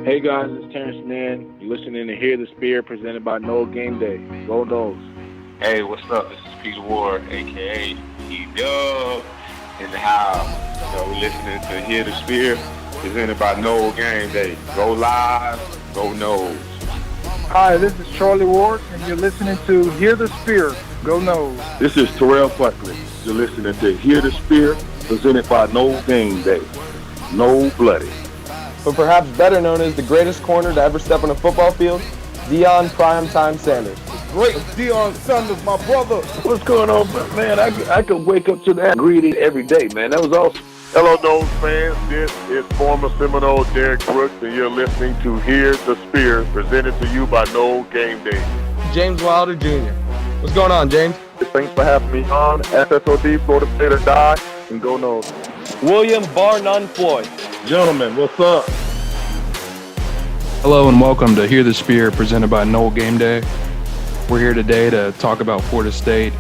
Hey guys, it's Terrence Mann. You're listening to Hear the Spear presented by Noel Game Day. Go Noles. Hey, what's up? This is Peter Ward, aka P-Dub, in the house. We're listening to Hear the Spear presented by Noel Game Day. Go live, go Noles. Hi, this is Charlie Ward, and you're listening to Hear the Spear. Go Noles. This is Terrell Buckley. You're listening to Hear the Spear presented by Noel Game Day. No Bloody. But perhaps better known as the greatest corner to ever step on a football field, Deion Primetime Sanders. Great Deion Sanders, my brother. What's going on, man? I could wake up to that greeting every day, man. That was awesome. Hello, Noles fans. This is former Seminole Derek Brooks, and you're listening to Hear the Spear, presented to you by Noel Game Day. James Wilder Jr. What's going on, James? Thanks for having me on. SSOD, Florida State or Die, and go Noles. William Bar None Floyd. Gentlemen, what's up? Hello and welcome to Hear the Spear presented by Noel Game Day. We're here today to talk about Florida State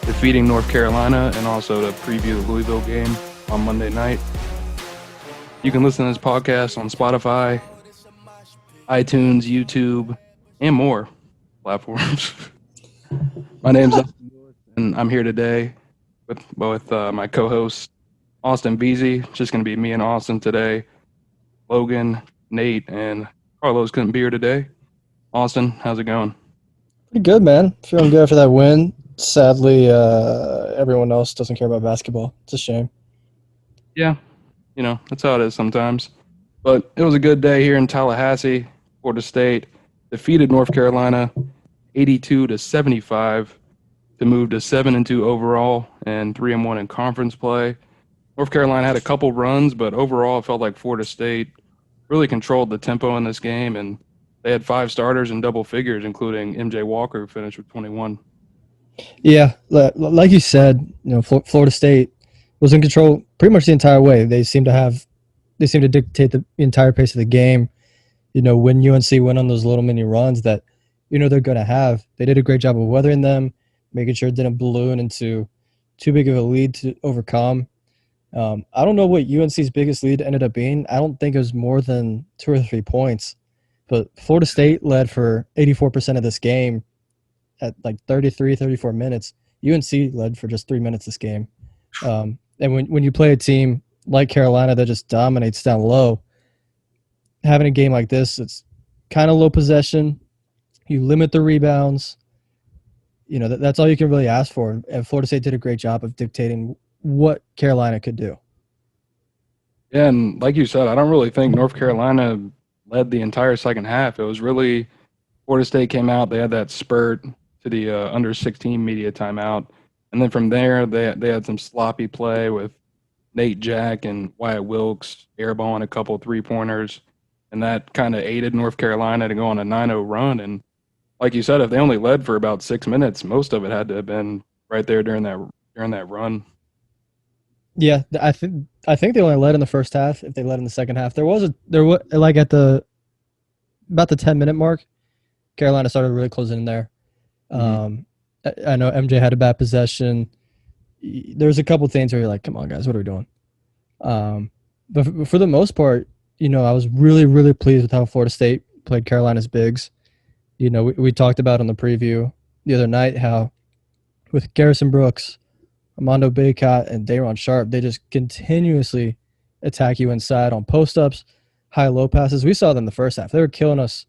defeating North Carolina and also to preview the Louisville game on Monday night. You can listen to this podcast on Spotify, iTunes, YouTube, and more platforms. My name's Dustin, and I'm here today with my co-host Austin Beasy. It's just going to be me and Austin today. Logan, Nate, and Karlos couldn't be here today. Austin, how's it going? Pretty good, man. Feeling good after that win. Sadly, everyone else doesn't care about basketball. It's a shame. Yeah, that's how it is sometimes. But it was a good day here in Tallahassee. Florida State defeated North Carolina 82-75 to move to 7-2 overall and 3-1 in conference play. North Carolina had a couple runs, but overall it felt like Florida State really controlled the tempo in this game, and they had 5 starters in double figures, including MJ Walker, who finished with 21. Yeah, like you said, Florida State was in control pretty much the entire way. They seem to dictate the entire pace of the game. When UNC went on those little mini runs that they're going to have, they did a great job of weathering them, making sure it didn't balloon into too big of a lead to overcome. I don't know what UNC's biggest lead ended up being. I don't think it was more than 2 or 3 points. But Florida State led for 84% of this game at like 33, 34 minutes. UNC led for just 3 minutes this game. And when you play a team like Carolina that just dominates down low, having a game like this, it's kind of low possession. You limit the rebounds. That's all you can really ask for. And Florida State did a great job of dictating what Carolina could do. Yeah, and like you said, I don't really think North Carolina led the entire second half. It was really Florida State came out. They had that spurt to the under 16 media timeout. And then from there, they had some sloppy play with Nate Jack and Wyatt Wilkes airballing a couple 3-pointers. And that kind of aided North Carolina to go on a 9-0 run. And like you said, if they only led for about 6 minutes, most of it had to have been right there during that run. Yeah, I think they only led in the first half. If they led in the second half, there was like at about the 10-minute mark, Carolina started really closing in there. I know MJ had a bad possession. There's a couple things where you're like, come on, guys, what are we doing? But for the most part, I was really, really pleased with how Florida State played Carolina's bigs. We talked about on the preview the other night how with Garrison Brooks, Armando Bacot, and Day'Ron Sharp, they just continuously attack you inside on post-ups, high-low passes. We saw them in the first half. They were killing us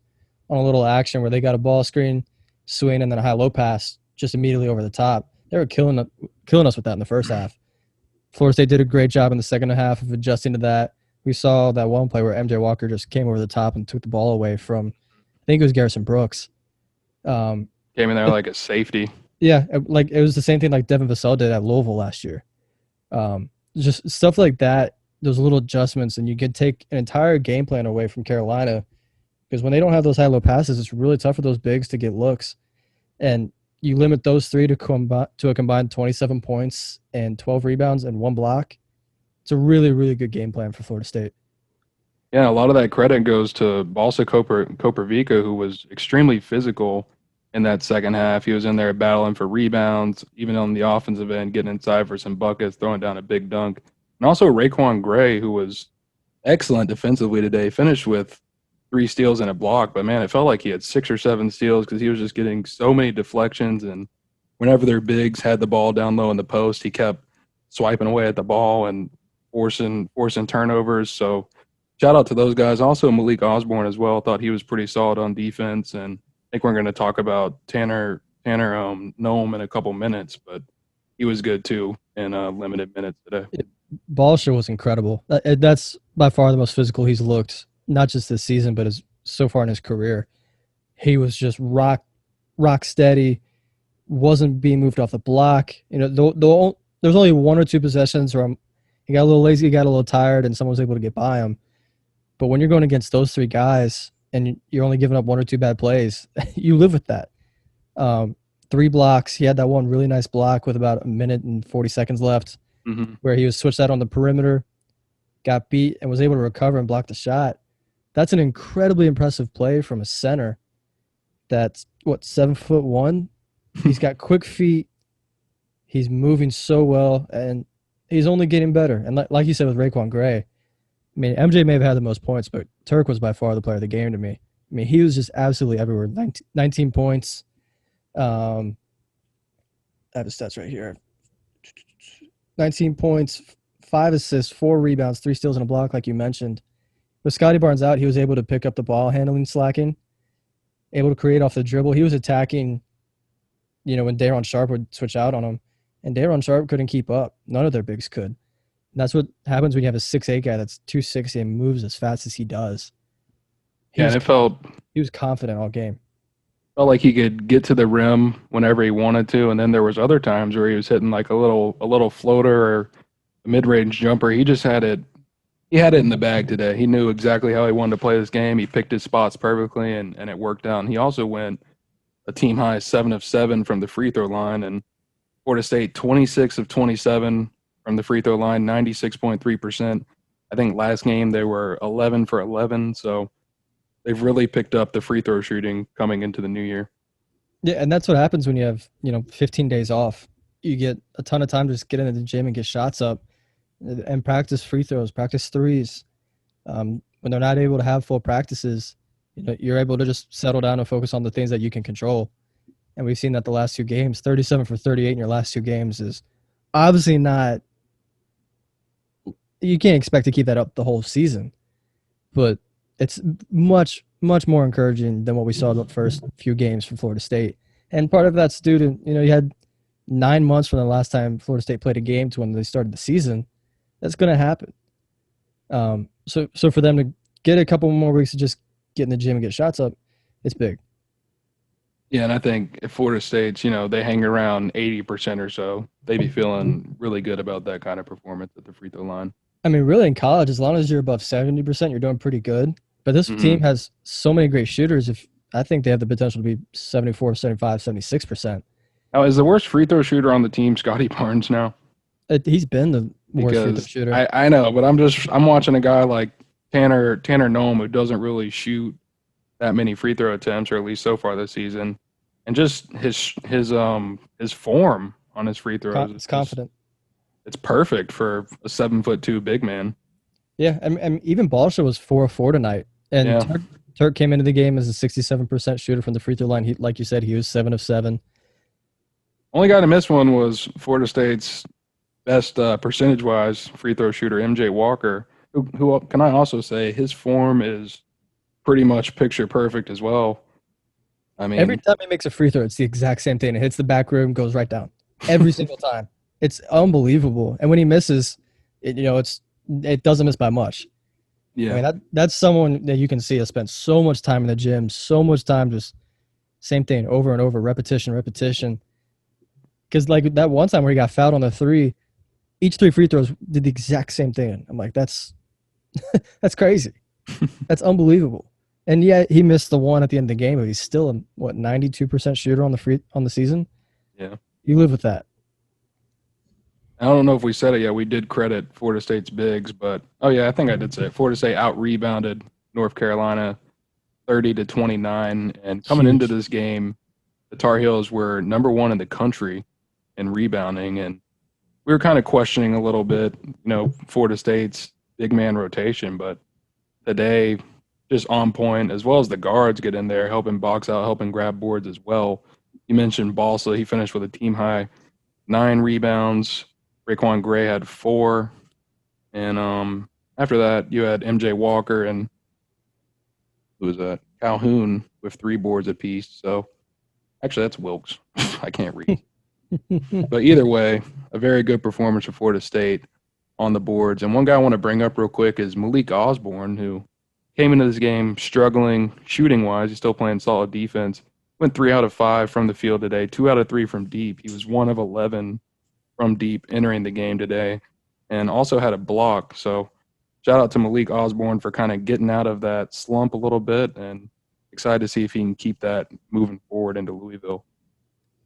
on a little action where they got a ball screen, swing, and then a high-low pass just immediately over the top. They were killing us with that in the first half. Florida State did a great job in the second half of adjusting to that. We saw that one play where MJ Walker just came over the top and took the ball away from, I think it was Garrison Brooks. Came in there like a safety. Yeah, like it was the same thing like Devin Vassell did at Louisville last year. Just stuff like that, those little adjustments, and you can take an entire game plan away from Carolina because when they don't have those high-low passes, it's really tough for those bigs to get looks. And you limit those 3 to a combined 27 points and 12 rebounds and 1 block. It's a really, really good game plan for Florida State. Yeah, a lot of that credit goes to Balsa Kopervika, who was extremely physical in that second half. He was in there battling for rebounds, even on the offensive end, getting inside for some buckets, throwing down a big dunk. And also Raquan Gray, who was excellent defensively today, finished with 3 steals and a block, but man, it felt like he had 6 or 7 steals because he was just getting so many deflections. And whenever their bigs had the ball down low in the post, he kept swiping away at the ball and forcing turnovers. So shout out to those guys. Also, Malik Osborne as well. Thought he was pretty solid on defense, and I think we're going to talk about Tanner Noem in a couple minutes, but he was good too in limited minutes today. Balsha was incredible. That's by far the most physical he's looked, not just this season, but so far in his career. He was just rock steady, wasn't being moved off the block. There's only 1 or 2 possessions where he got a little lazy, he got a little tired, and someone was able to get by him. But when you're going against those 3 guys and you're only giving up 1 or 2 bad plays, you live with that. 3 blocks. He had that one really nice block with about 1 minute and 40 seconds left, where he was switched out on the perimeter, got beat, and was able to recover and block the shot. That's an incredibly impressive play from a center that's, 7'1"? He's got quick feet. He's moving so well, and he's only getting better. And like you said with Raekwon Gray, I mean, MJ may have had the most points, but Turk was by far the player of the game to me. I mean, he was just absolutely everywhere. 19 points. I have his stats right here. 19 points, 5 assists, 4 rebounds, 3 steals and a block, like you mentioned. With Scotty Barnes out, he was able to pick up the ball handling, slacking, able to create off the dribble. He was attacking, when Day'Ron Sharpe would switch out on him, and Day'Ron Sharpe couldn't keep up. None of their bigs could. And that's what happens when you have a 6'8" guy that's 260 and moves as fast as he does. He was confident all game. Felt like he could get to the rim whenever he wanted to, and then there was other times where he was hitting like a little floater or a mid-range jumper. He just had it. He had it in the bag today. He knew exactly how he wanted to play this game. He picked his spots perfectly, and it worked out. And he also went a team high 7 of 7 from the free throw line, and Florida State 26 of 27 from the free throw line, 96.3%. I think last game they were 11 for 11, so they've really picked up the free throw shooting coming into the new year. Yeah, and that's what happens when you have, 15 days off. You get a ton of time to just get into the gym and get shots up and practice free throws, practice threes. When they're not able to have full practices, you're able to just settle down and focus on the things that you can control. And we've seen that the last 2 games, 37 for 38 in your last 2 games is obviously not – you can't expect to keep that up the whole season. But it's much, much more encouraging than what we saw the first few games from Florida State. And part of that's due to, you had 9 months from the last time Florida State played a game to when they started the season. That's going to happen. So for them to get a couple more weeks to just get in the gym and get shots up, it's big. Yeah, and I think if Florida State's, they hang around 80% or so, they'd be feeling really good about that kind of performance at the free throw line. I mean, really in college, as long as you're above 70%, you're doing pretty good. But this team has so many great shooters. I think they have the potential to be 74, 75, 76%. Now, is the worst free throw shooter on the team Scotty Barnes now? He's been the worst free throw shooter. I know, but I'm watching a guy like Tanner Noem who doesn't really shoot that many free throw attempts, or at least so far this season, and just his form on his free throws. It's confident. It's perfect for a 7'2" big man. Yeah, and even Balsha was 4 of 4 tonight, and Turk came into the game as a 67% shooter from the free throw line. Like you said, he was 7 of 7. Only guy to miss one was Florida State's best percentage-wise free throw shooter, MJ Walker, who can I also say his form is pretty much picture perfect as well. I mean, every time he makes a free throw, it's the exact same thing. It hits the back rim, goes right down every single time. It's unbelievable. And when he misses, it doesn't miss by much. Yeah, I mean that's someone that you can see has spent so much time in the gym, so much time just same thing over and over, repetition. Because like that one time where he got fouled on the 3, each 3 free throws did the exact same thing. I'm like, that's crazy. That's unbelievable. And yeah, he missed the one at the end of the game, but he's still a 92% shooter on the season. Yeah, you live with that. I don't know if we said it yet. We did credit Florida State's bigs, but I think I did say it. Florida State out-rebounded North Carolina 30-29, and coming into this game, the Tar Heels were number 1 in the country in rebounding, and we were kind of questioning a little bit, Florida State's big man rotation, but today just on point, as well as the guards get in there, helping box out, helping grab boards as well. You mentioned Balsa. He finished with a team-high 9 rebounds. Raekwon Gray had 4. And after that, you had MJ Walker and who was that? Calhoun with 3 boards apiece. So actually, that's Wilkes. I can't read. But either way, a very good performance for Florida State on the boards. And one guy I want to bring up real quick is Malik Osborne, who came into this game struggling shooting-wise. He's still playing solid defense. Went 3 out of 5 from the field today, 2 out of 3 from deep. He was 1 of 11 from deep entering the game today, and also had a block. So shout out to Malik Osborne for kind of getting out of that slump a little bit, and excited to see if he can keep that moving forward into Louisville.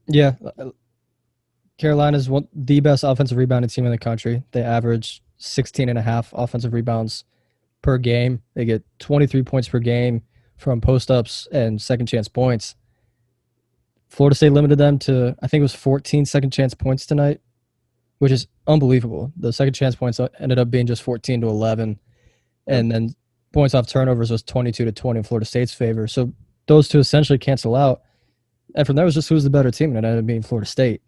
Yeah. Carolina's the best offensive rebounding team in the country. They average 16.5 offensive rebounds per game. They get 23 points per game from post-ups and second-chance points. Florida State limited them to, I think it was 14 second-chance points tonight, which is unbelievable. The second-chance points ended up being just 14 to 11, and then points off turnovers was 22 to 20 in Florida State's favor. So those two essentially cancel out. And from there, it was just who's the better team, and it ended up being Florida State.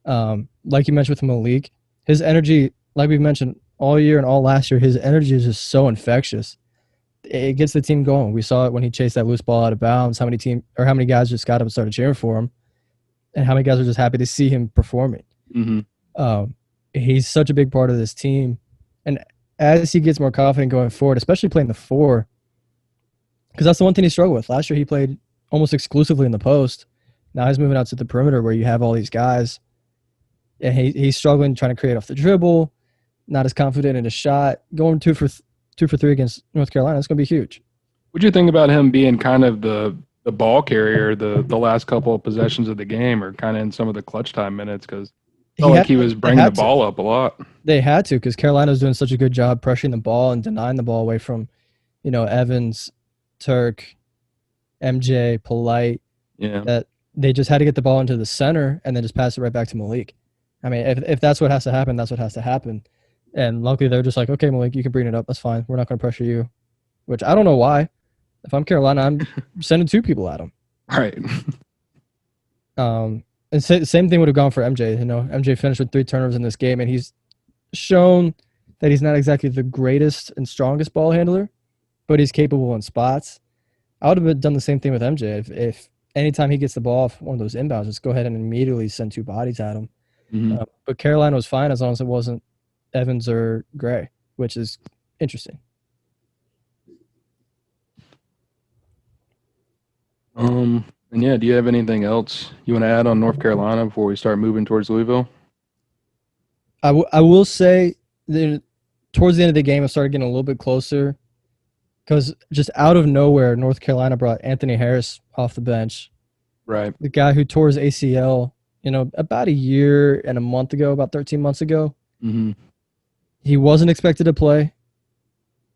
Like you mentioned with Malik, his energy, like we mentioned all year and all last year, his energy is just so infectious. It gets the team going. We saw it when he chased that loose ball out of bounds. How many guys just got up and started cheering for him, and how many guys were just happy to see him performing. Mm-hmm. He's such a big part of this team, and as he gets more confident going forward, especially playing the 4, because that's the one thing he struggled with. Last year he played almost exclusively in the post. Now he's moving out to the perimeter where you have all these guys, and he's struggling trying to create off the dribble, not as confident in his shot. Going 2 for 3 against North Carolina, it's going to be huge. What do you think about him being kind of the ball carrier the last couple of possessions of the game, or kind of in some of the clutch time minutes? Because he was bringing the ball up a lot. They had to, because Carolina was doing such a good job pressuring the ball and denying the ball away from, Evans, Turk, MJ, Polite. Yeah. That they just had to get the ball into the center and then just pass it right back to Malik. I mean, if that's what has to happen, that's what has to happen. And luckily, they're just like, okay, Malik, you can bring it up. That's fine. We're not going to pressure you. Which I don't know why. If I'm Carolina, I'm sending 2 people at him. Right. And same thing would have gone for MJ. MJ finished with 3 turnovers in this game, and he's shown that he's not exactly the greatest and strongest ball handler, but he's capable in spots. I would have done the same thing with MJ. If anytime he gets the ball off one of those inbounds, just go ahead and immediately send 2 bodies at him. Mm-hmm. But Carolina was fine as long as it wasn't Evans or Gray, which is interesting. And yeah, do you have anything else you want to add on North Carolina before we start moving towards Louisville? I will say that towards the end of the game, it started getting a little bit closer because just out of nowhere, North Carolina brought Anthony Harris off the bench. Right. The guy who tore his ACL, about a year and a month ago, about 13 months ago. Mm-hmm. He wasn't expected to play,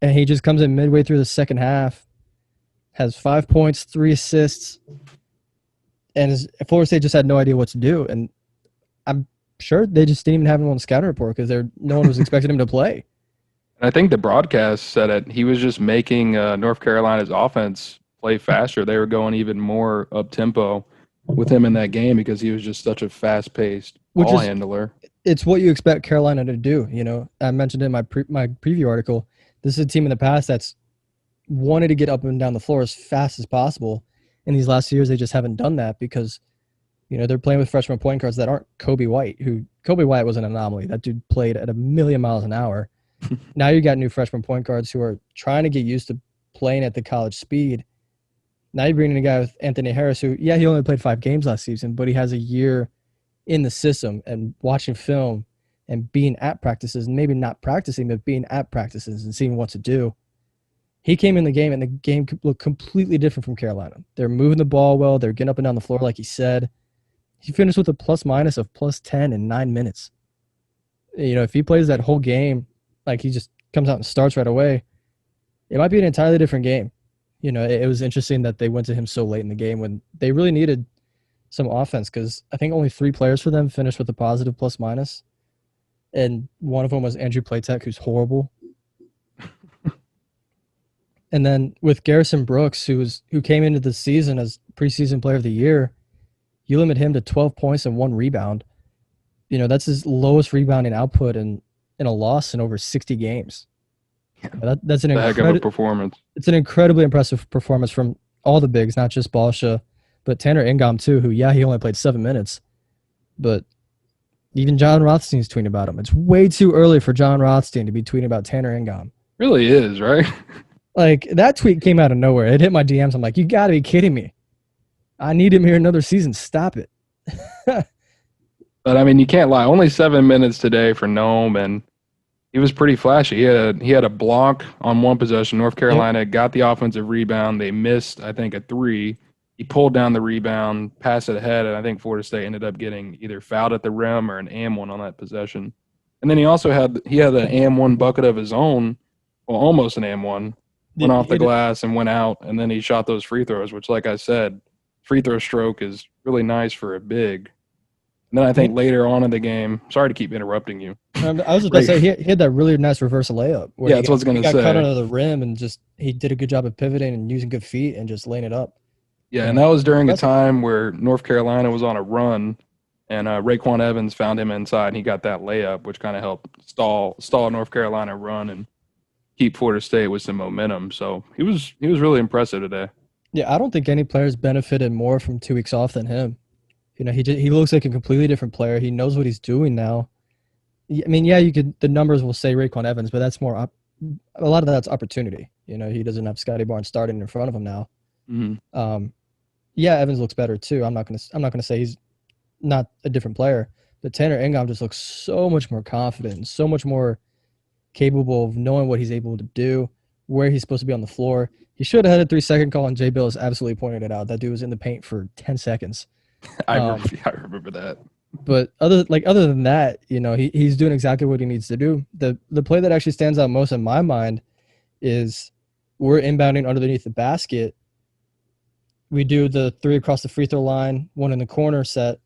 and he just comes in midway through the second half, has 5 points, 3 assists, and Florida State just had no idea what to do. And I'm sure they just didn't even have him on the scouting report because no one was expecting him to play. I think the broadcast said it. He was just making North Carolina's offense play faster. They were going even more up-tempo with him in that game because he was just such a fast-paced ball handler. It's what you expect Carolina to do. I mentioned in my preview article, this is a team in the past that's wanted to get up and down the floor as fast as possible. In these last years, they just haven't done that because, they're playing with freshman point guards that aren't Kobe White, Kobe White was an anomaly. That dude played at 1,000,000 miles an hour. Now you got new freshman point guards who are trying to get used to playing at the college speed. Now you bring in a guy with Anthony Harris who, he only played 5 games last season, but he has a year in the system and watching film and being at practices, and maybe not practicing, but being at practices and seeing what to do. He came in the game, and the game looked completely different from Carolina. They're moving the ball well. They're getting up and down the floor, like he said. He finished with a plus-minus of +10 in 9 minutes. If he plays that whole game, like he just comes out and starts right away, it might be an entirely different game. It was interesting that they went to him so late in the game when they really needed some offense because I think only 3 players for them finished with a positive plus-minus, and one of them was Andrew Platek, who's horrible. And then with Garrison Brooks, who came into the season as preseason player of the year, you limit him to 12 points and 1 rebound. That's his lowest rebounding output in a loss in over 60 games. That's an heck of a performance. It's an incredibly impressive performance from all the bigs, not just Balsha, but Tanner Ingam too, who, he only played 7 minutes. But even John Rothstein's tweeting about him. It's way too early for John Rothstein to be tweeting about Tanner Ingam. Really is, right? Like, that tweet came out of nowhere. It hit my DMs. I'm like, you got to be kidding me. I need him here another season. Stop it. But, I mean, you can't lie. Only 7 minutes today for Nome, and he was pretty flashy. He had a block on one possession. North Carolina got the offensive rebound. They missed, I think, a 3. He pulled down the rebound, passed it ahead, and I think Florida State ended up getting either fouled at the rim or an and-one on that possession. And then he also had an and-one bucket of his own, well, almost an and-one, went off the glass and went out, and then he shot those free throws, which, like I said, free throw stroke is really nice for a big. And then I think later on in the game, sorry to keep interrupting you. I was just about to say, he had that really nice reverse layup. Yeah, that's what I was going to say. He got cut under the rim and he did a good job of pivoting and using good feet and just laying it up. Yeah, and that was during a time where North Carolina was on a run, and Raekwon Evans found him inside, and he got that layup, which kind of helped stall North Carolina run and keep Florida State with some momentum. So he was really impressive today. Yeah, I don't think any player's benefited more from 2 weeks off than him. He looks like a completely different player. He knows what he's doing now. I mean, the numbers will say Raekwon Evans, but that's more a lot of that's opportunity. He doesn't have Scotty Barnes starting in front of him now. Mm-hmm. Evans looks better too. I'm not gonna say he's not a different player, but Tanner Ingam just looks so much more confident and so much more capable of knowing what he's able to do, where he's supposed to be on the floor. He should have had a 3-second call, and Jay Bills absolutely pointed it out. That dude was in the paint for 10 seconds. I remember that. But other than that, he's doing exactly what he needs to do. The play that actually stands out most in my mind is we're inbounding underneath the basket. We do the 3 across the free throw line, 1 in the corner set,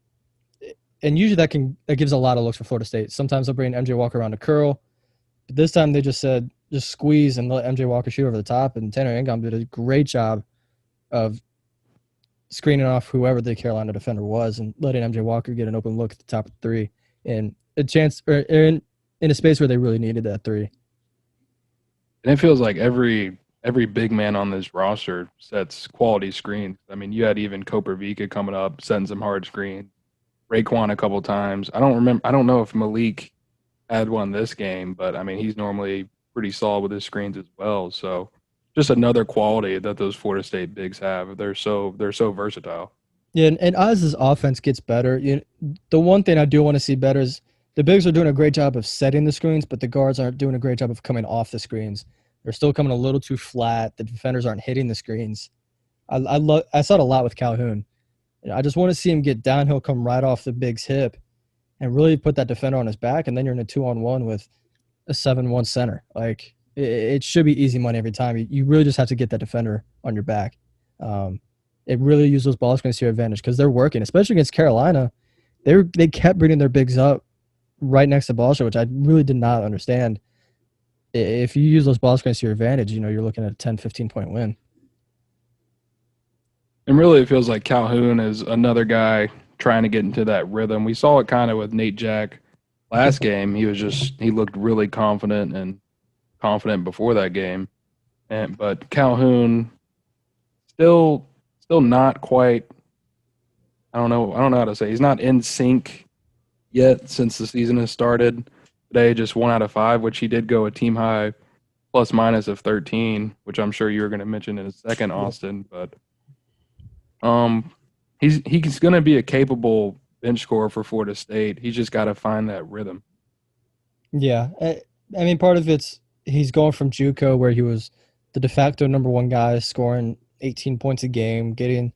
and usually that gives a lot of looks for Florida State. Sometimes they'll bring MJ Walker around a curl, but this time they just said just squeeze and let MJ Walker shoot over the top. And Tanner Ingam did a great job of screening off whoever the Carolina defender was and letting MJ Walker get an open look at the top of 3 and a chance or in a space where they really needed that 3. And it feels like every big man on this roster sets quality screens. I mean, you had even Koper Vika coming up, setting some hard screens. Raekwon a couple times. I don't know if Malik had one this game, but I mean, he's normally pretty solid with his screens as well. So just another quality that those Florida State bigs have. They're so versatile. Yeah, and as this offense gets better, the one thing I do want to see better is the bigs are doing a great job of setting the screens, but the guards aren't doing a great job of coming off the screens. They're still coming a little too flat. The defenders aren't hitting the screens. I saw it a lot with Calhoun. I just want to see him get downhill, come right off the big's hip, and really put that defender on his back, and then you're in a 2-on-1 with a 7-1 center. Like, it should be easy money every time. You really just have to get that defender on your back. It really use those ball screens to your advantage because they're working, especially against Carolina. They kept bringing their bigs up right next to ball show, which I really did not understand. If you use those ball screens to your advantage, you're looking at a 10, 15-point win. And really, it feels like Calhoun is another guy trying to get into that rhythm. We saw it kind of with Nate Jack last game. He looked really confident before that game. But Calhoun still not quite, I don't know how to say. He's not in sync yet since the season has started. Today, just 1 out of 5, which he did go a team high plus minus of 13, which I'm sure you were going to mention in a second, Austin. But he's going to be a capable bench scorer for Florida State. He's just got to find that rhythm. Yeah, I mean, part of it's he's going from JUCO, where he was the de facto number 1 guy, scoring 18 points a game, getting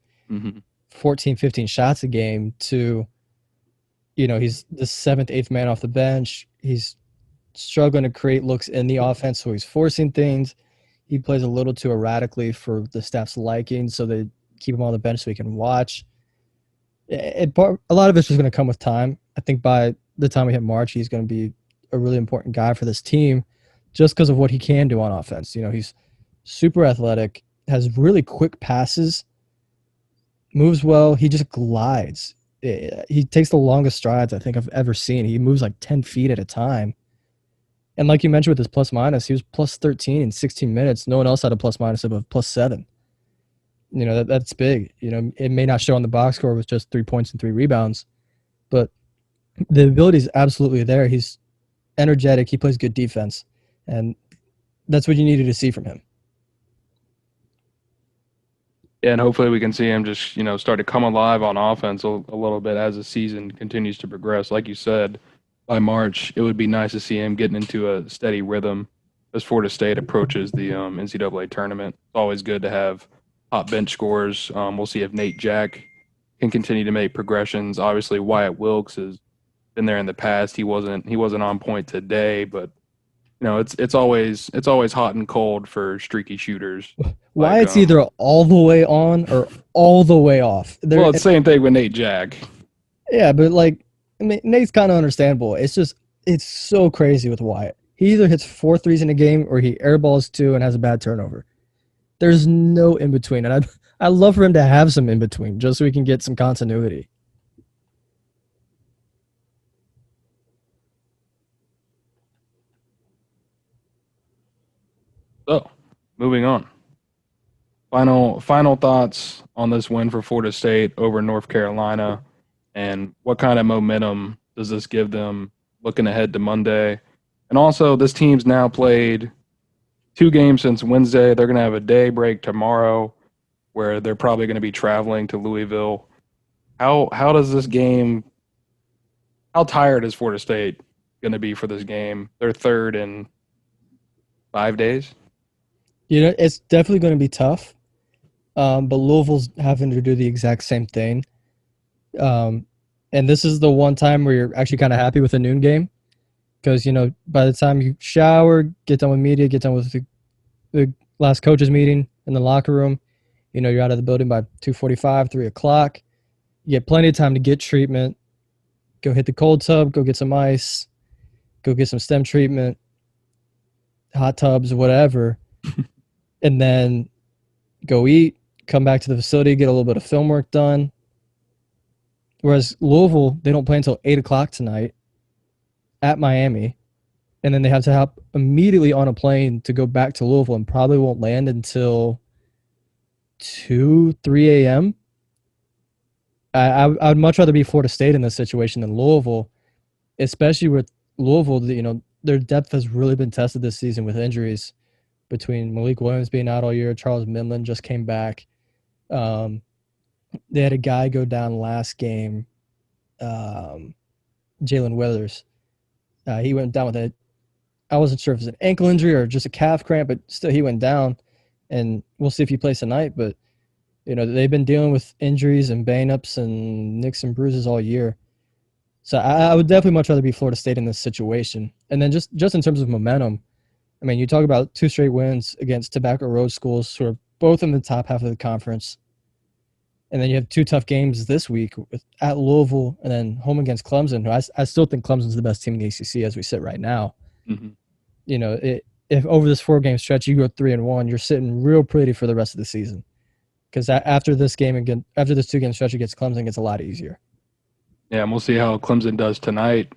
14, 15 shots a game, to he's the 7th, 8th man off the bench. He's struggling to create looks in the offense, so he's forcing things. He plays a little too erratically for the staff's liking, so they keep him on the bench so he can watch. A lot of it's just going to come with time. I think by the time we hit March, he's going to be a really important guy for this team just because of what he can do on offense. He's super athletic, has really quick passes, moves well. He just glides. He takes the longest strides I think I've ever seen. He moves like 10 feet at a time. And like you mentioned with his plus minus, he was plus 13 in 16 minutes. No one else had a plus minus above plus 7. You know, that's big. You know, it may not show on the box score with just 3 points and 3 rebounds, but the ability is absolutely there. He's energetic. He plays good defense. And that's what you needed to see from him. Yeah, and hopefully we can see him just, start to come alive on offense a little bit as the season continues to progress. Like you said, by March, it would be nice to see him getting into a steady rhythm as Florida State approaches the NCAA tournament. It's always good to have hot bench scores. We'll see if Nate Jack can continue to make progressions. Obviously, Wyatt Wilkes has been there in the past. He wasn't on point today, but it's always hot and cold for streaky shooters. Wyatt's either all the way on or all the way off. Well, it's the same thing with Nate Jack. Yeah, but Nate's kind of understandable. It's so crazy with Wyatt. He either hits 4 threes in a game or he airballs 2 and has a bad turnover. There's no in between, and I'd love for him to have some in between just so we can get some continuity. So, moving on. Final thoughts on this win for Florida State over North Carolina, and what kind of momentum does this give them looking ahead to Monday? And also, this team's now played 2 games since Wednesday. They're going to have a day break tomorrow where they're probably going to be traveling to Louisville. How does this game – how tired is Florida State going to be for this game? They're third in 5 days. It's definitely going to be tough, but Louisville's having to do the exact same thing. And this is the one time where you're actually kind of happy with a noon game because, by the time you shower, get done with media, get done with the last coaches meeting in the locker room, you're out of the building by 2:45, 3 o'clock. You get plenty of time to get treatment, go hit the cold tub, go get some ice, go get some stem treatment, hot tubs, whatever. And then go eat, come back to the facility, get a little bit of film work done. Whereas Louisville, they don't play until 8 o'clock tonight at Miami. And then they have to hop immediately on a plane to go back to Louisville and probably won't land until 2, 3 a.m. I'd much rather be Florida State in this situation than Louisville, especially with Louisville. Their depth has really been tested this season with injuries. Between Malik Williams being out all year, Charles Mimlin just came back. They had a guy go down last game, Jalen Withers. He went down with I wasn't sure if it was an ankle injury or just a calf cramp, but still he went down. And we'll see if he plays tonight. But, they've been dealing with injuries and bang-ups and nicks and bruises all year. So I would definitely much rather be Florida State in this situation. And then just in terms of momentum, you talk about 2 straight wins against Tobacco Road schools who are both in the top half of the conference. And then you have 2 tough games this week at Louisville and then home against Clemson, who I still think Clemson's the best team in the ACC as we sit right now. Mm-hmm. If over this 4-game stretch you go 3-1, you're sitting real pretty for the rest of the season. Because after this 2-game stretch against Clemson, it gets a lot easier. Yeah, and we'll see how Clemson does tonight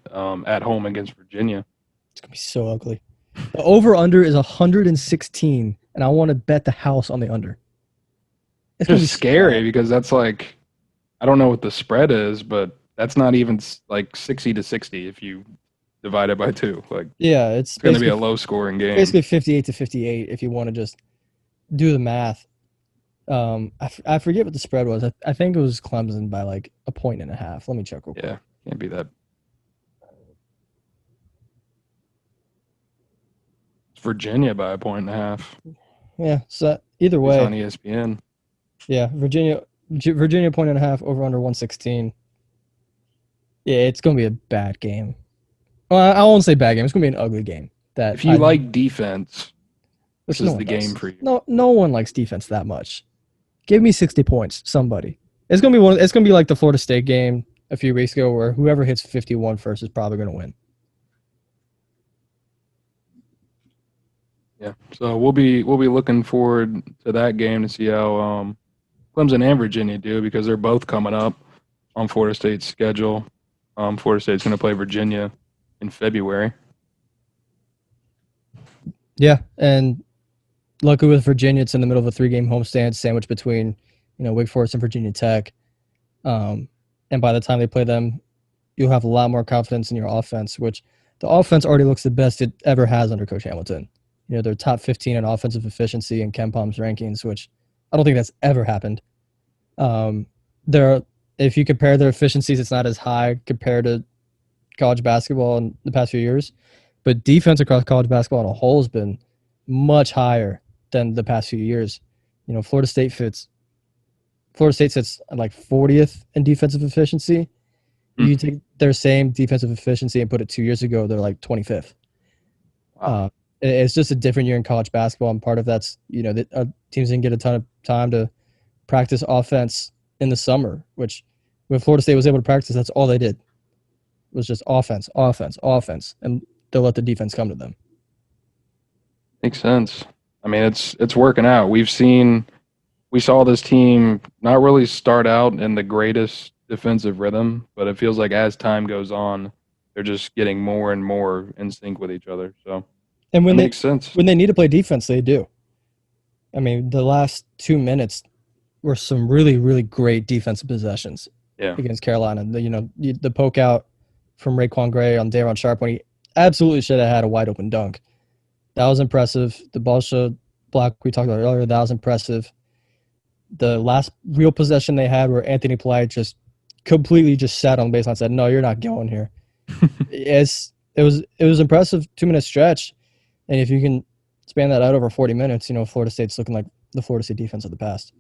at home against Virginia. It's going to be so ugly. The over-under is 116, and I want to bet the house on the under. It's just scary because that's I don't know what the spread is, but that's not even 60-60 if you divide it by 2. Yeah, it's going to be a low-scoring game. Basically 58-58 if you want to just do the math. I forget what the spread was. I think it was Clemson by 1.5 points. Let me check real quick. Yeah, can't be that. Virginia by 1.5 points. Yeah, so either way. It's on ESPN. Yeah, Virginia 1.5 points over under 116. Yeah, it's going to be a bad game. Well, I won't say bad game. It's going to be an ugly game. If you like defense, this is the game for you. No one likes defense that much. Give me 60 points, somebody. It's going to be like the Florida State game a few weeks ago where whoever hits 51 first is probably going to win. Yeah, so we'll be looking forward to that game to see how Clemson and Virginia do, because they're both coming up on Florida State's schedule. Florida State's going to play Virginia in February. Yeah, and luckily with Virginia, it's in the middle of a 3-game homestand sandwiched between, Wake Forest and Virginia Tech. And by the time they play them, you'll have a lot more confidence in your offense, which the offense already looks the best it ever has under Coach Hamilton. They're top 15 in offensive efficiency in KenPom's rankings, which I don't think that's ever happened. If you compare their efficiencies, it's not as high compared to college basketball in the past few years, but defense across college basketball on a whole has been much higher than the past few years. Florida State sits at like 40th in defensive efficiency. You take their same defensive efficiency and put it 2 years ago, they're like 25th. Wow. It's just a different year in college basketball, and part of that's, teams didn't get a ton of time to practice offense in the summer, which when Florida State was able to practice, that's all they did. It was just offense, and they'll let the defense come to them. Makes sense. I mean, it's working out. We saw this team not really start out in the greatest defensive rhythm, but it feels like as time goes on, they're just getting more and more in sync with each other. So, and makes sense. When they need to play defense, they do. I mean, the last 2 minutes were some really, really great defensive possessions against Carolina. The poke out from Raekwon Gray on Daron Sharp when he absolutely should have had a wide open dunk. That was impressive. The ball showed block we talked about earlier, that was impressive. The last real possession they had where Anthony Polite just completely just sat on the baseline and said, "No, you're not going here." It was impressive 2-minute stretch. And if you can span that out over 40 minutes, Florida State's looking like the Florida State defense of the past.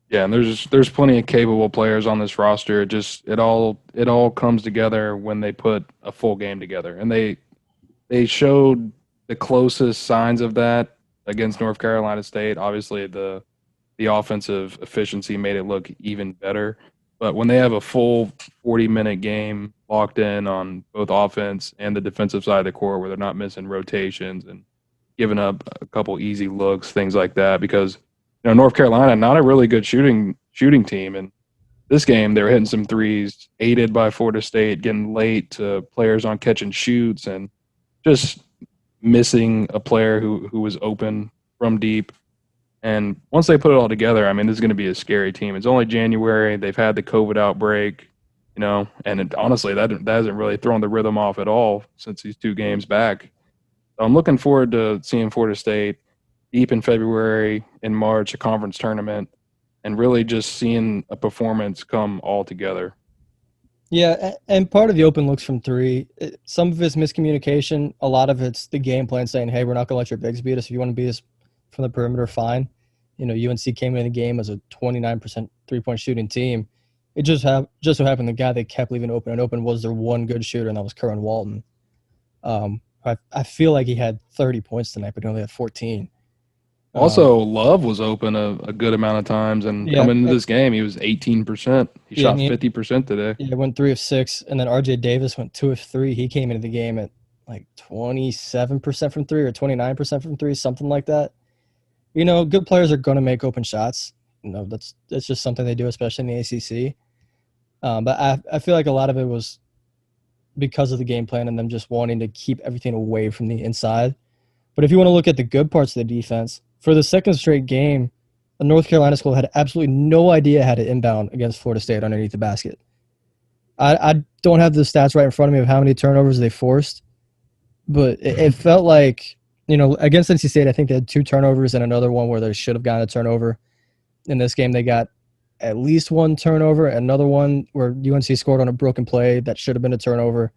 Yeah, and there's plenty of capable players on this roster. It all comes together when they put a full game together. And they showed the closest signs of that against North Carolina State. Obviously the offensive efficiency made it look even better. But when they have a full 40-minute game locked in on both offense and the defensive side of the court, where they're not missing rotations and giving up a couple easy looks, things like that, because North Carolina, not a really good shooting team, and this game they were hitting some threes, aided by Florida State getting late to players on catch and shoots, and just missing a player who was open from deep. And once they put it all together, I mean, this is going to be a scary team. It's only January. They've had the COVID outbreak, and honestly, that hasn't really thrown the rhythm off at all since these 2 games back. So I'm looking forward to seeing Florida State deep in February, in March, a conference tournament, and really just seeing a performance come all together. Yeah, and part of the open looks from 3, some of it's miscommunication. A lot of it's the game plan saying, hey, we're not going to let your bigs beat us. If you want to beat us from the perimeter, fine. UNC came in the game as a 29% three-point shooting team. It just so happened the guy they kept leaving open was their one good shooter, and that was Kerwin Walton. I feel like he had 30 points tonight, but he only had 14. Also, Love was open a good amount of times, and coming into this game, he was 18%. He shot 50% today. Yeah, went 3 of 6, and then RJ Davis went 2 of 3. He came into the game at like 27% from 3 or 29% from 3, something like that. Good players are going to make open shots. That's just something they do, especially in the ACC. But I feel like a lot of it was because of the game plan and them just wanting to keep everything away from the inside. But if you want to look at the good parts of the defense, for the second straight game, the North Carolina school had absolutely no idea how to inbound against Florida State underneath the basket. I don't have the stats right in front of me of how many turnovers they forced, but it felt like, against NC State, I think they had 2 turnovers and another one where they should have gotten a turnover. In this game, they got at least 1 turnover, another one where UNC scored on a broken play that should have been a turnover.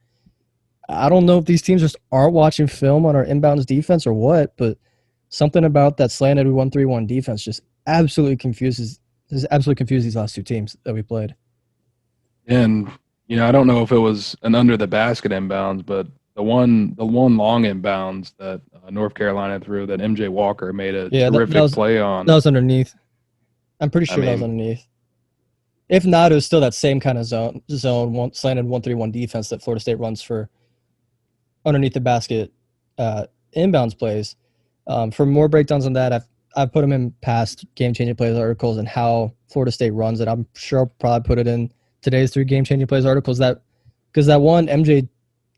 I don't know if these teams just aren't watching film on our inbounds defense or what, but something about that slanted 1-3-1 defense just absolutely confuses these last 2 teams that we played. And I don't know if it was an under the basket inbounds, but the one long inbounds that North Carolina threw that MJ Walker made a terrific play on. That was underneath. I'm pretty sure that was underneath. If not, it was still that same kind of zone slanted 1-3-1 defense that Florida State runs for underneath the basket inbounds plays. For more breakdowns on that, I've put them in past game-changing plays articles and how Florida State runs it. I'm sure I'll probably put it in today's 3 game-changing plays articles, because that one MJ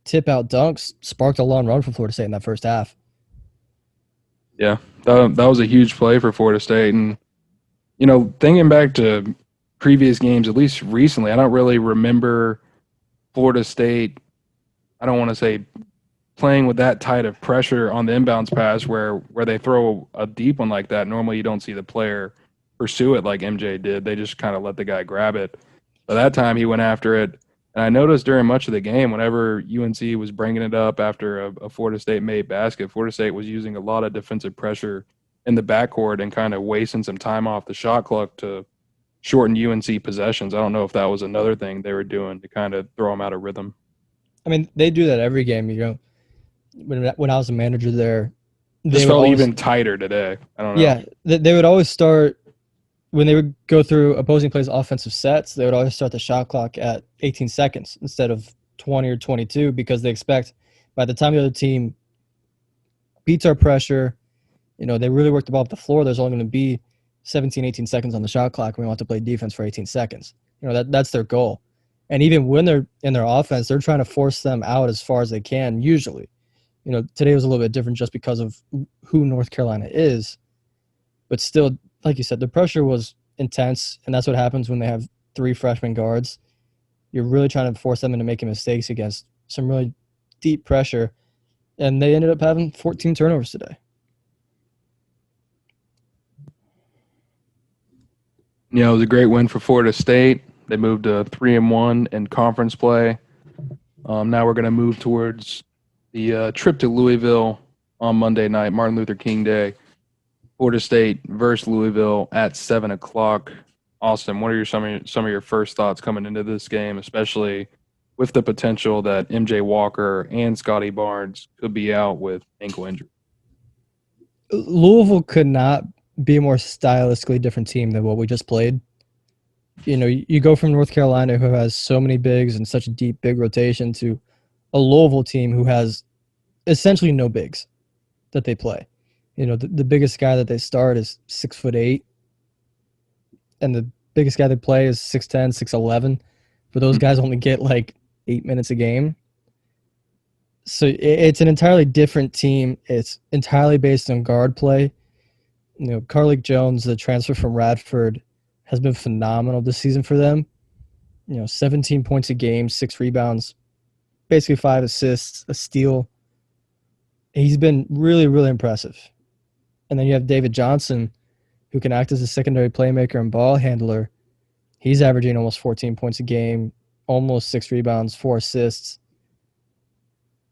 tip-out dunks sparked a long run for Florida State in that first half. Yeah, that was a huge play for Florida State. And, thinking back to previous games, at least recently, I don't really remember Florida State, I don't want to say playing with that tight of pressure on the inbounds pass where they throw a deep one like that. Normally you don't see the player pursue it like MJ did. They just kind of let the guy grab it. But that time he went after it. And I noticed during much of the game, whenever UNC was bringing it up after a Florida State made basket, Florida State was using a lot of defensive pressure in the backcourt and kind of wasting some time off the shot clock to shorten UNC possessions. I don't know if that was another thing they were doing to kind of throw them out of rhythm. I mean, they do that every game. When I was a manager there, This felt even tighter today. I don't know. Yeah, they would always start when they would go through opposing players' offensive sets. They would always start the shot clock at 18 seconds instead of 20 or 22 because they expect by the time the other team beats our pressure, they really work the ball up the floor. There's only going to be 17, 18 seconds on the shot clock. We want to play defense for 18 seconds. That's their goal. And even when they're in their offense, they're trying to force them out as far as they can, usually. Today was a little bit different just because of who North Carolina is. But still, like you said, the pressure was intense, and that's what happens when they have 3 freshman guards. You're really trying to force them into making mistakes against some really deep pressure, and they ended up having 14 turnovers today. It was a great win for Florida State. They moved to 3-1 in conference play. Now we're going to move towards the trip to Louisville on Monday night, Martin Luther King Day. Florida State versus Louisville at 7 o'clock. Austin, what are some of your first thoughts coming into this game, especially with the potential that MJ Walker and Scotty Barnes could be out with ankle injury? Louisville could not be a more stylistically different team than what we just played. You go from North Carolina, who has so many bigs and such a deep, big rotation, to a Louisville team who has essentially no bigs that they play. The biggest guy that they start is 6'8", and the biggest guy they play is 6'10", 6'11". But those guys only get like 8 minutes a game. So it's an entirely different team. It's entirely based on guard play. Karlos Jones, the transfer from Radford, has been phenomenal this season for them. 17 points a game, 6 rebounds, basically 5 assists, a steal. He's been really, really impressive. And then you have David Johnson, who can act as a secondary playmaker and ball handler. He's averaging almost 14 points a game, almost 6 rebounds, 4 assists.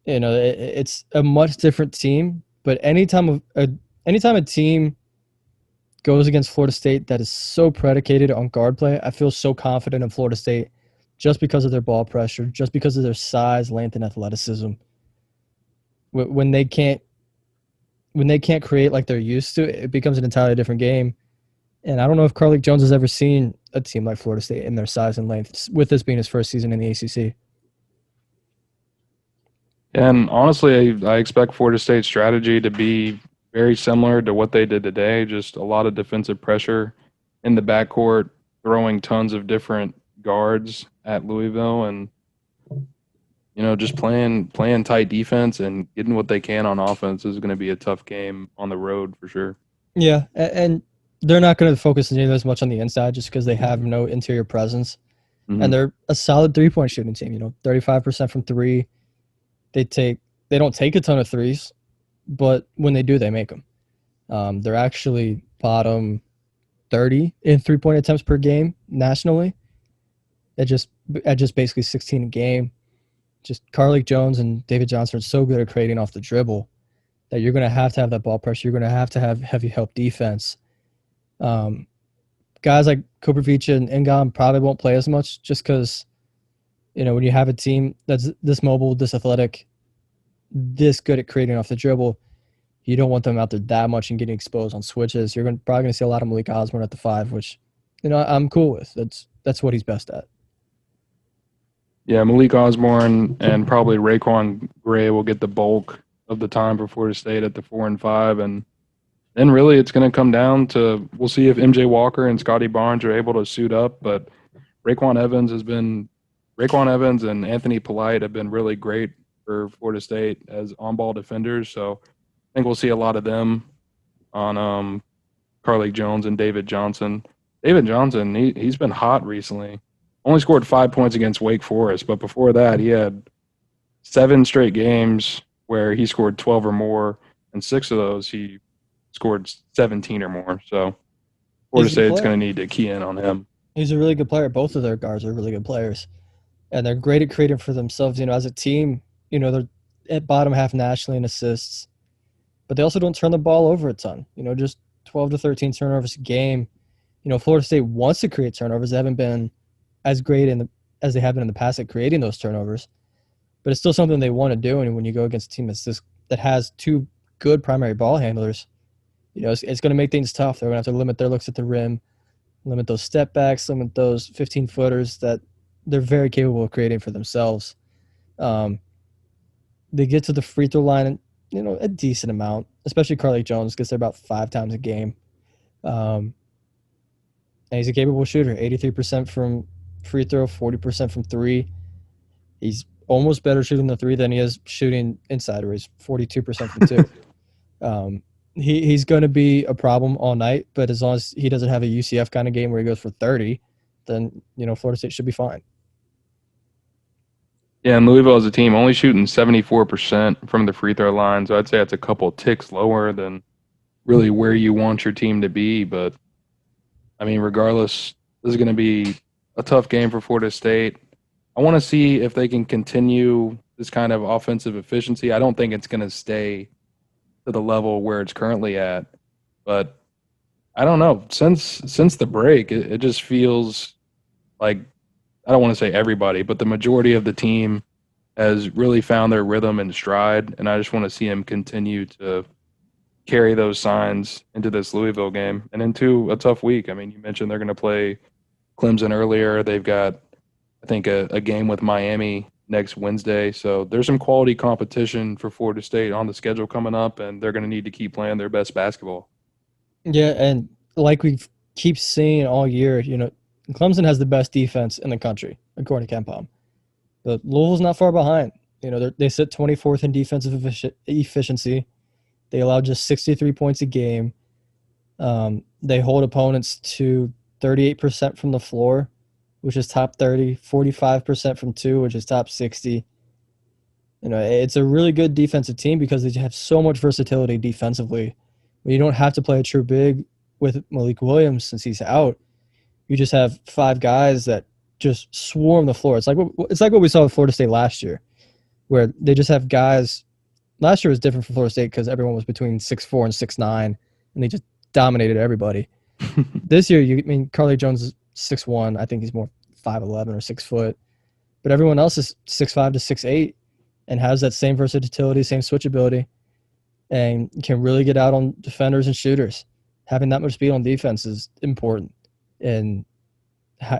It's a much different team. But anytime a team goes against Florida State that is so predicated on guard play, I feel so confident in Florida State just because of their ball pressure, just because of their size, length, and athleticism. When they can't create like they're used to, it becomes an entirely different game. And I don't know if Karlos Jones has ever seen a team like Florida State in their size and length, with this being his first season in the ACC. And honestly, I expect Florida State's strategy to be very similar to what they did today, just a lot of defensive pressure in the backcourt, throwing tons of different guards at Louisville, and just playing tight defense and getting what they can on offense is going to be a tough game on the road for sure. Yeah, and they're not going to focus nearly as much on the inside just because they have no interior presence. Mm-hmm. And they're a solid three-point shooting team, 35% from 3. They don't take a ton of threes, but when they do, they make them. They're actually bottom 30 in three-point attempts per game nationally. At just basically 16 a game. Just Karlos Jones and David Johnson are so good at creating off the dribble that you're going to have that ball pressure. You're going to have heavy help defense. Guys like Kuprovic and Ngom probably won't play as much just because, when you have a team that's this mobile, this athletic, this good at creating off the dribble, you don't want them out there that much and getting exposed on switches. You're probably going to see a lot of Malik Osborne at the 5, which, I'm cool with. That's what he's best at. Yeah, Malik Osborne and probably Raekwon Gray will get the bulk of the time for Florida State at the 4 and 5, and then really it's going to come down to we'll see if MJ Walker and Scotty Barnes are able to suit up, but Raekwon Evans and Anthony Polite have been really great for Florida State as on-ball defenders, so I think we'll see a lot of them on Carlik Jones and David Johnson. David Johnson, he's been hot recently. Only scored 5 points against Wake Forest, but before that he had 7 straight games where he scored 12 or more, and 6 of those he scored 17 or more. So Florida State's going to need to key in on him. He's a really good player. Both of their guards are really good players, and they're great at creating for themselves. As a team, they're at bottom half nationally in assists, but they also don't turn the ball over a ton. Just 12 to 13 turnovers a game. Florida State wants to create turnovers. They haven't been as great as they have been in the past at creating those turnovers, but it's still something they want to do. And when you go against a team that has 2 good primary ball handlers, it's going to make things tough. They're going to have to limit their looks at the rim, limit those step backs, limit those 15-footers that they're very capable of creating for themselves. They get to the free throw line, a decent amount, especially Karlik Jones gets there about 5 times a game. And he's a capable shooter, 83% from free throw, 40% from 3. He's almost better shooting the 3 than he is shooting inside, where he's 42% from 2. He's going to be a problem all night, but as long as he doesn't have a UCF kind of game where he goes for 30, then, Florida State should be fine. Yeah, and Louisville as a team only shooting 74% from the free throw line, so I'd say it's a couple ticks lower than really where you want your team to be. But, regardless, this is going to be a tough game for Florida State. I want to see if they can continue this kind of offensive efficiency. I don't think it's going to stay to the level where it's currently at, but I don't know. Since the break, it just feels like, I don't want to say everybody, but the majority of the team has really found their rhythm and stride, and I just want to see them continue to carry those signs into this Louisville game and into a tough week. You mentioned they're going to play Clemson earlier. They've got, I think, a game with Miami next Wednesday. So there's some quality competition for Florida State on the schedule coming up, and they're going to need to keep playing their best basketball. Yeah, and like we keep seeing all year, Clemson has the best defense in the country, according to KenPom. But Louisville's not far behind. They sit 24th in defensive efficiency. They allow just 63 points a game. They hold opponents to 38% from the floor, which is top 30, 45% from 2, which is top 60. It's a really good defensive team because they have so much versatility defensively. You don't have to play a true big with Malik Williams since he's out. You just have 5 guys that just swarm the floor. It's like what we saw with Florida State last year, where they just have guys. Last year was different for Florida State because everyone was between 6'4" and 6'9", and they just dominated everybody. This year, Karlik Jones is 6'1". I think he's more 5'11" or 6 foot. But everyone else is 6'5" to 6'8", and has that same versatility, same switchability, and can really get out on defenders and shooters. Having that much speed on defense is important. And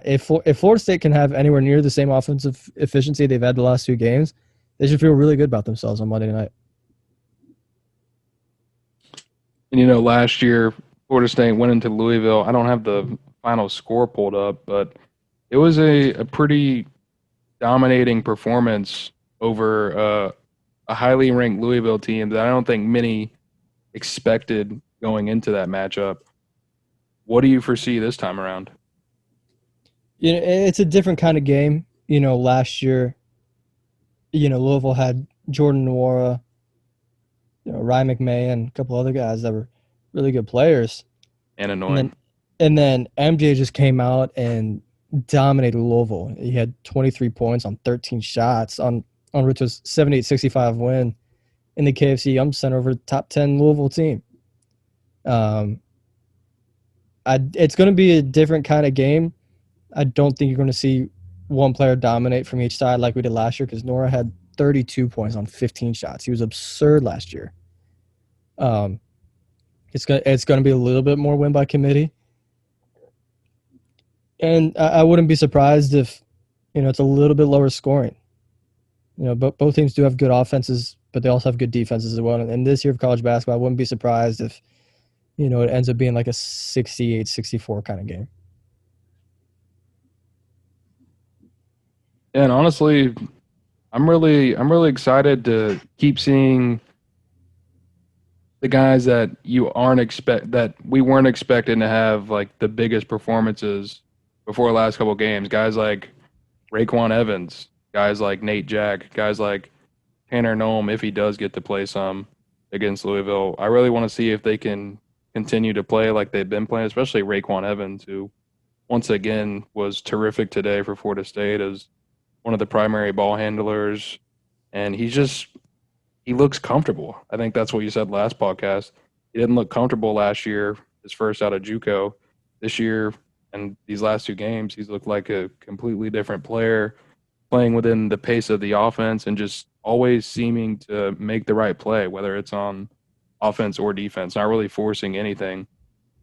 if Florida State can have anywhere near the same offensive efficiency they've had the last 2 games, they should feel really good about themselves on Monday night. And, last year, Florida State went into Louisville. I don't have the final score pulled up, but it was a pretty dominating performance over a highly ranked Louisville team that I don't think many expected going into that matchup. What do you foresee this time around? It's a different kind of game. Last year, Louisville had Jordan Nwora, Ryan McMahon, a couple other guys that were really good players. And annoying. And then MJ just came out and dominated Louisville. He had 23 points on 13 shots on route to a 78-65 win in the KFC Yum Center over the top 10 Louisville team. It's going to be a different kind of game. I don't think you're going to see one player dominate from each side like we did last year, because Nora had 32 points on 15 shots. He was absurd last year. It's going to be a little bit more win by committee. And I wouldn't be surprised if, it's a little bit lower scoring. Both teams do have good offenses, but they also have good defenses as well. And this year of college basketball, I wouldn't be surprised if, it ends up being like a 68-64 kind of game. And honestly, I'm really excited to keep seeing the guys that we weren't expecting to have like the biggest performances before the last couple of games. Guys like Raekwon Evans, guys like Nate Jack, guys like Tanner Nome, if he does get to play some against Louisville. I really want to see if they can continue to play like they've been playing, especially Raekwon Evans, who once again was terrific today for Florida State as one of the primary ball handlers. And he looks comfortable. I think that's what you said last podcast. He didn't look comfortable last year, his first out of JUCO. This year and these last two games, he's looked like a completely different player, playing within the pace of the offense and just always seeming to make the right play, whether it's on offense or defense, not really forcing anything.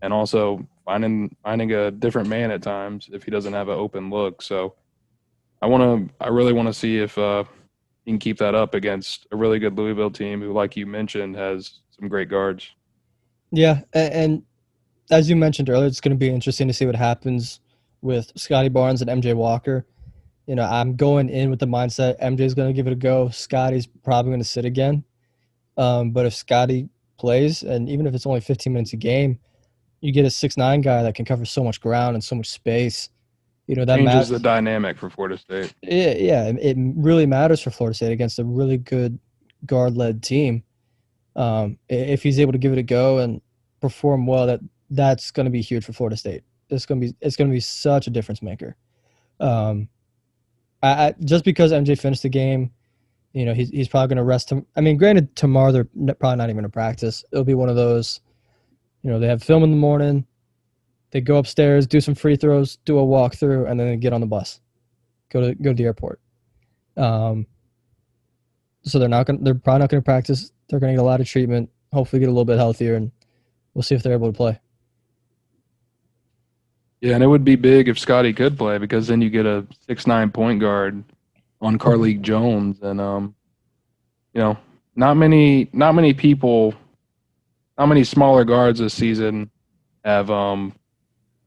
And also finding a different man at times if he doesn't have an open look. So I really want to see if he can keep that up against a really good Louisville team who, like you mentioned, has some great guards. Yeah, and as you mentioned earlier, it's going to be interesting to see what happens with Scotty Barnes and MJ Walker. I'm going in with the mindset MJ's going to give it a go. Scotty's probably going to sit again. But if Scotty plays, and even if it's only 15 minutes a game, you get a 6'9" guy that can cover so much ground and so much space. That changes the dynamic for Florida State. Yeah, it really matters for Florida State against a really good guard-led team. If he's able to give it a go and perform well, that's going to be huge for Florida State. It's going to be such a difference maker. Just because MJ finished the game, he's probably going to rest him. I mean, granted, tomorrow they're probably not even going to practice. It'll be one of those, they have film in the morning. They go upstairs, do some free throws, do a walkthrough, and then they get on the bus, go to the airport. So they're probably not going to practice. They're going to get a lot of treatment, hopefully get a little bit healthier, and we'll see if they're able to play. Yeah, and it would be big if Scotty could play because then you get a 6'9" point guard on Karlos Jones, and not many smaller guards this season have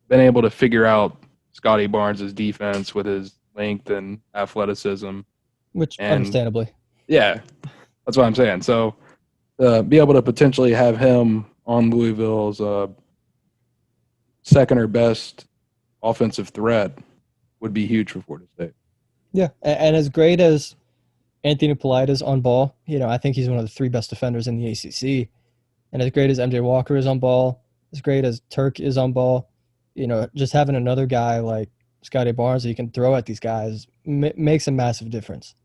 been able to figure out Scotty Barnes' defense with his length and athleticism. Understandably. Yeah, that's what I'm saying. So be able to potentially have him on Louisville's second or best offensive threat would be huge for Florida State. Yeah, and as great as Anthony Polite is on ball, I think he's one of the three best defenders in the ACC. And as great as MJ Walker is on ball, as great as Turk is on ball, just having another guy like Scotty Barnes that you can throw at these guys makes a massive difference.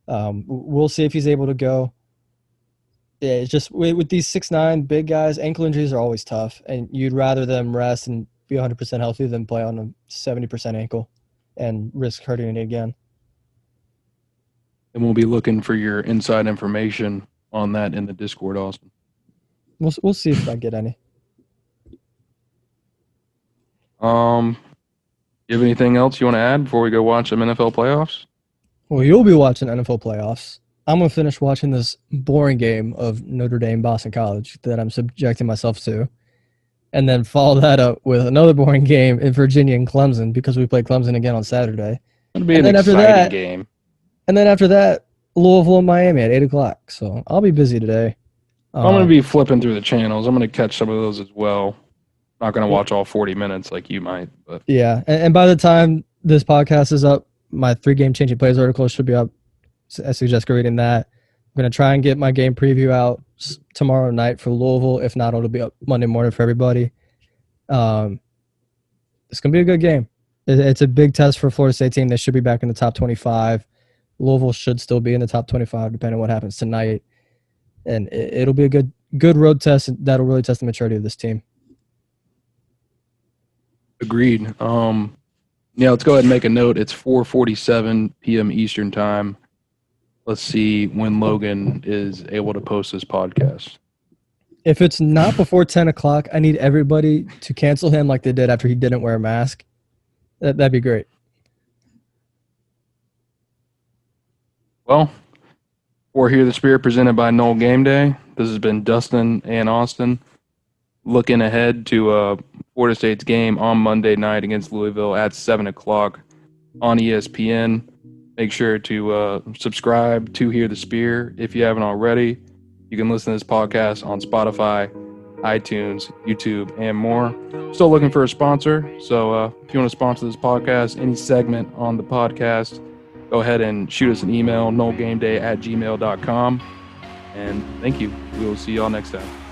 We'll see if he's able to go. Yeah, it's just with these 6'9" big guys, ankle injuries are always tough, and you'd rather them rest and be 100% healthy than play on a 70% ankle and risk hurting it again. And we'll be looking for your inside information on that in the Discord, Austin. We'll see if I get any. You have anything else you want to add before we go watch some NFL playoffs? Well, you'll be watching NFL playoffs. I'm going to finish watching this boring game of Notre Dame Boston College that I'm subjecting myself to, and then follow that up with another boring game in Virginia and Clemson because we play Clemson again on Saturday. It'll be an exciting game. And then after that, Louisville and Miami at 8 o'clock. So I'll be busy today. I'm going to be flipping through the channels. I'm going to catch some of those as well. Not going to watch all 40 minutes like you might. But yeah, and by the time this podcast is up, my 3-game changing plays article should be up. I suggest reading that. I'm going to try and get my game preview out tomorrow night for Louisville. If not, it'll be up Monday morning for everybody. It's going to be a good game. It's a big test for a Florida State team. They should be back in the top 25. Louisville should still be in the top 25, depending on what happens tonight. And it'll be a good road test that'll really test the maturity of this team. Agreed. Yeah, let's go ahead and make a note. It's 4:47 p.m. Eastern time. Let's see when Logan is able to post this podcast. If it's not before 10 o'clock, I need everybody to cancel him like they did after he didn't wear a mask. That'd be great. Well, for Hear the Spirit presented by Noel Game Day, this has been Dustin and Austin looking ahead to Florida State's game on Monday night against Louisville at 7 o'clock on ESPN. Make sure to subscribe to Hear the Spear if you haven't already. You can listen to this podcast on Spotify, iTunes, YouTube, and more. Still looking for a sponsor, so if you want to sponsor this podcast, any segment on the podcast, go ahead and shoot us an email, noelgameday@gmail.com. And thank you. We will see y'all next time.